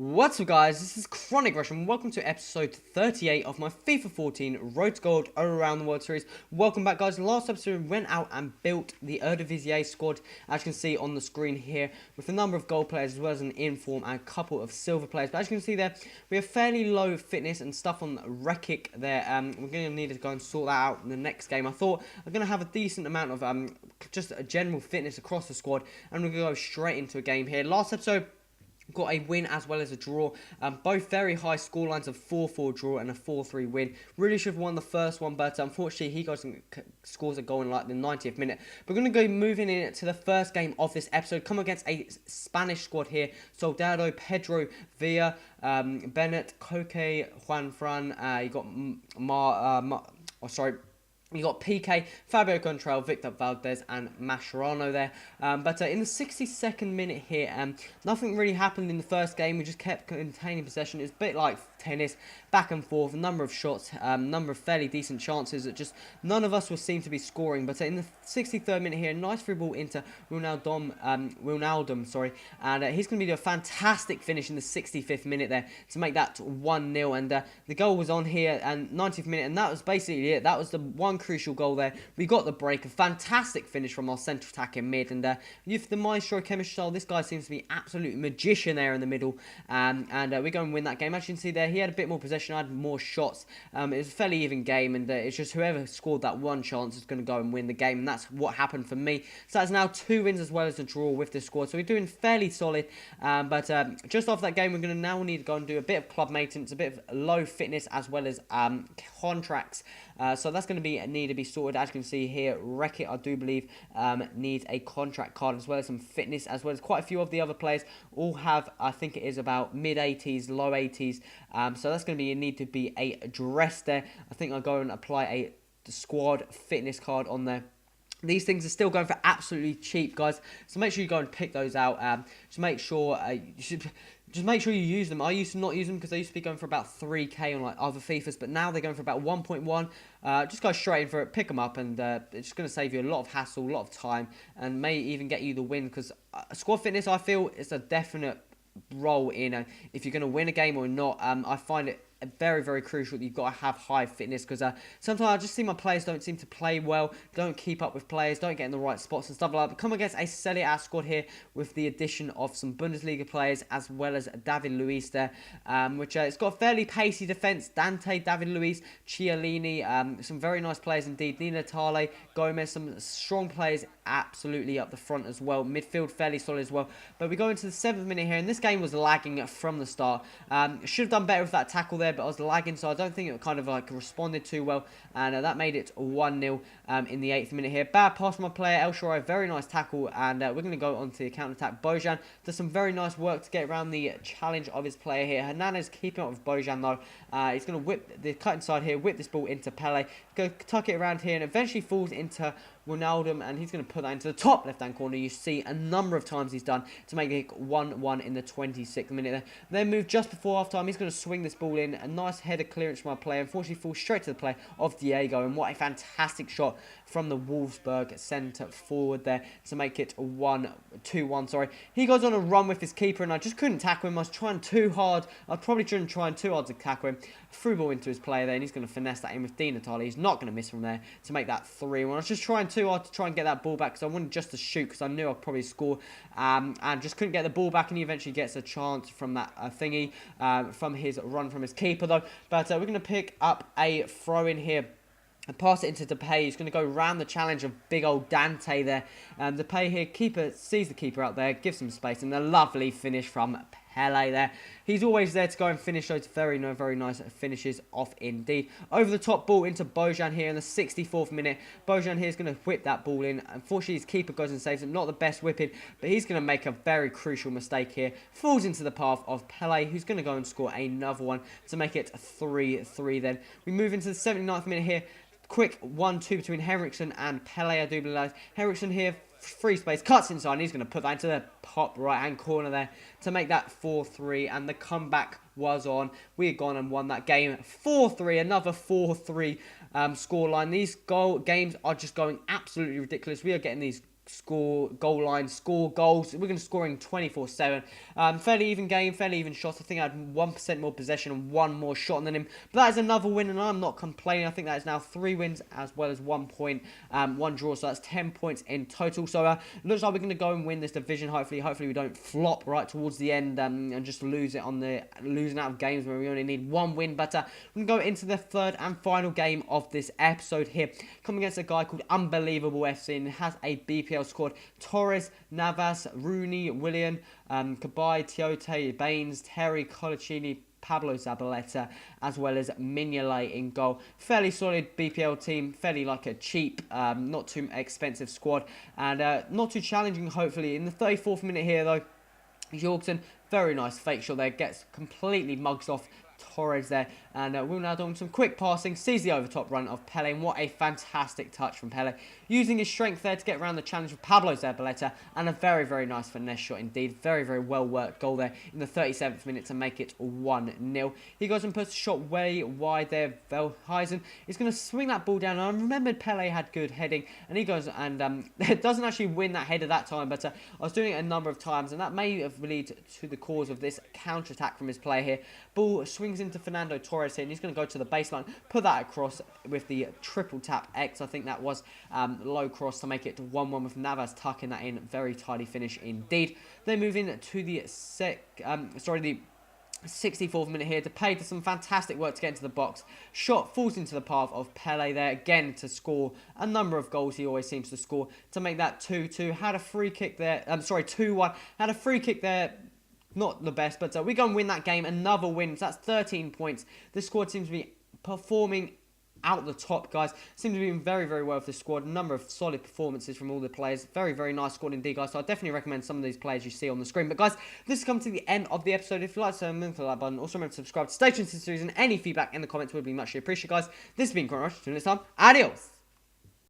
What's up guys, this is Chronic Rush and welcome to episode 38 of my FIFA 14 Road to Gold Around the World series. Welcome back guys. Last episode we went out and built the Eredivisie squad, as you can see on the screen here, with a number of gold players as well as an inform and a couple of silver players. But as you can see there, we have fairly low fitness and stuff on Rekic there. We're going to need to go and sort that out in the next game. I thought I'm going to have a decent amount of just a general fitness across the squad, and we're going to go straight into a game here. Last episode got a win as well as a draw, both very high score lines of 4-4 draw and a 4-3 win. Really should have won the first one, but unfortunately he got some scores that go in like the 90th minute. We're going to go moving in to the first game of this episode, come against a Spanish squad here. Soldado, Pedro, Villa, Bennett, Coque, Juan Fran, you got you got PK, Fabio Contral, Victor Valdez, and Mascherano there. But in the 62nd minute here, nothing really happened in the first game. We just kept containing possession. It was a bit like tennis, back and forth, a number of shots, number of fairly decent chances that just none of us will seem to be scoring. But in the 63rd minute here, nice free ball into Wijnaldum, and he's going to do a fantastic finish in the 65th minute there to make that 1-0. And the goal was on here, and 90th minute, and that was basically it. That was the one crucial goal there. We got the break, a fantastic finish from our central attacking mid, and with the maestro chemistry style, this guy seems to be absolute magician there in the middle, and we're going to win that game. As you can see there, he had a bit more possession, I had more shots. It was a fairly even game, and it's just whoever scored that one chance is going to go and win the game, and that's what happened for me. So that's now 2 wins as well as a draw with this squad, so we're doing fairly solid. But just after that game, we're going to now need to go and do a bit of club maintenance, a bit of low fitness as well as contracts. So that's going to need to be sorted. As you can see here, Rekic, I do believe, needs a contract card as well as some fitness, as well as quite a few of the other players all have, I think it is about mid-80s, low 80s. So that's going to need to be addressed there. I think I'll go and apply a squad fitness card on there. These things are still going for absolutely cheap, guys. So make sure you go and pick those out. Just make sure you use them. I used to not use them because they used to be going for about 3k on like other FIFAs, but now they're going for about 1.1. Just go straight in for it, pick them up, and it's just going to save you a lot of hassle, a lot of time, and may even get you the win. Because squad fitness, I feel, is a definite role in if you're going to win a game or not. I find it very, very crucial that you've got to have high fitness, because sometimes I just see my players don't seem to play well, don't keep up with players, don't get in the right spots and stuff like that. But come against a Serie A squad here with the addition of some Bundesliga players as well as David Luiz there, which it's got a fairly pacey defence. Dante, David Luiz, Chiellini, some very nice players indeed. Di Natale, Gomez, some strong players absolutely up the front as well. Midfield fairly solid as well. But we go into the 7th minute here, and this game was lagging from the start. Should have done better with that tackle there, but I was lagging, so I don't think it kind of like responded too well, and that made it 1-0 in the 8th minute here. Bad pass from my player El Shaarawy, very nice tackle, and we're going to go on to the counter attack. Bojan does some very nice work to get around the challenge of his player here. Hernandez keeping up with Bojan though. He's going to whip the cut inside here, whip this ball into Pellè, go tuck it around here, and eventually falls into Wijnaldum, and he's going to put that into the top left-hand corner. You see a number of times he's done to make it 1-1 in the 26th minute there. Then move just before half-time. He's going to swing this ball in. A nice header clearance from our player. Unfortunately, falls straight to the play of Diego, and what a fantastic shot from the Wolfsburg centre forward there to make it 2-1. Sorry. He goes on a run with his keeper, and I just couldn't tackle him. I was trying too hard. I probably shouldn't try too hard to tackle him. Threw ball into his player there, and he's going to finesse that in with Di Natale. He's not going to miss from there to make that 3-1. I was just trying too hard to try and get that ball back, because I wanted just to shoot, because I knew I'd probably score, and just couldn't get the ball back, and he eventually gets a chance from that thingy, from his run from his keeper though. But we're going to pick up a throw in here and pass it into Depay. He's going to go round the challenge of big old Dante there. Depay here, keeper sees the keeper out there, gives him space, and a lovely finish from Pellè there. He's always there to go and finish those very nice finishes off indeed. Over the top ball into Bojan here in the 64th minute. Bojan here is going to whip that ball in. Unfortunately, his keeper goes and saves it. Not the best whipping, but he's going to make a very crucial mistake here. Falls into the path of Pellè, who's going to go and score another one to make it 3-3 then. We move into the 79th minute here. Quick 1-2 between Henriksen and Pellè, I do believe. Henriksen here, free space, cuts inside, and he's going to put that into the top right-hand corner there to make that 4-3, and the comeback was on. We had gone and won that game 4-3, another 4-3 scoreline. These games are just going absolutely ridiculous. We are getting these score goal line, score goals. We're going to score in 24/7. Fairly even game, fairly even shots. I think I had 1% more possession and 1 more shot than him. But that is another win, and I'm not complaining. I think that is now 3 wins as well as 1 point, 1 draw. So that's 10 points in total. So it looks like we're going to go and win this division. Hopefully we don't flop right towards the end and just lose it on the losing out of games where we only need 1 win. But we're going to go into the third and final game of this episode here. Coming against a guy called Unbelievable FC, and has a BPL squad: Torres, Navas, Rooney, Willian, Cabai, Tiote, Baines, Terry, Colaccini, Pablo Zabaleta, as well as Mignolet in goal. Fairly solid BPL team, fairly like a cheap, not too expensive squad, and not too challenging, hopefully. In the 34th minute here, though, Jorgensen, very nice fake shot there, gets completely mugs off Torres there, and we'll now do some quick passing, sees the overtop run of Pellè, and what a fantastic touch from Pellè, using his strength there to get around the challenge of Pablo Zabaleta, and a very, very nice finesse shot indeed. Very, very well worked goal there in the 37th minute to make it 1-0. He goes and puts a shot way wide there. Velheisen is going to swing that ball down, and I remembered Pellè had good heading, and he goes and doesn't actually win that header that time, but I was doing it a number of times, and that may have led to the cause of this counter-attack from his player here. Ball swings into Fernando Torres here, and he's going to go to the baseline, put that across with the triple tap X. I think that was low cross to make it 1-1 with Navas tucking that in. Very tidy finish indeed. They move in to the 64th minute here. Depay does some fantastic work to get into the box. Shot falls into the path of Pellè there again to score a number of goals he always seems to score to make that 2-2. Had a free kick there. 2-1. Had a free kick there. Not the best, but we go and win that game. Another win. So that's 13 points. This squad seems to be performing out the top, guys. Seems to be doing very, very well with this squad. A number of solid performances from all the players. Very, very nice squad indeed, guys. So I definitely recommend some of these players you see on the screen. But, guys, this has come to the end of the episode. If you like, so remember to like button. Also, remember to subscribe to stay tuned to the series, and any feedback in the comments would be much appreciated, guys. This has been Grunt Rush. Until next time, adios.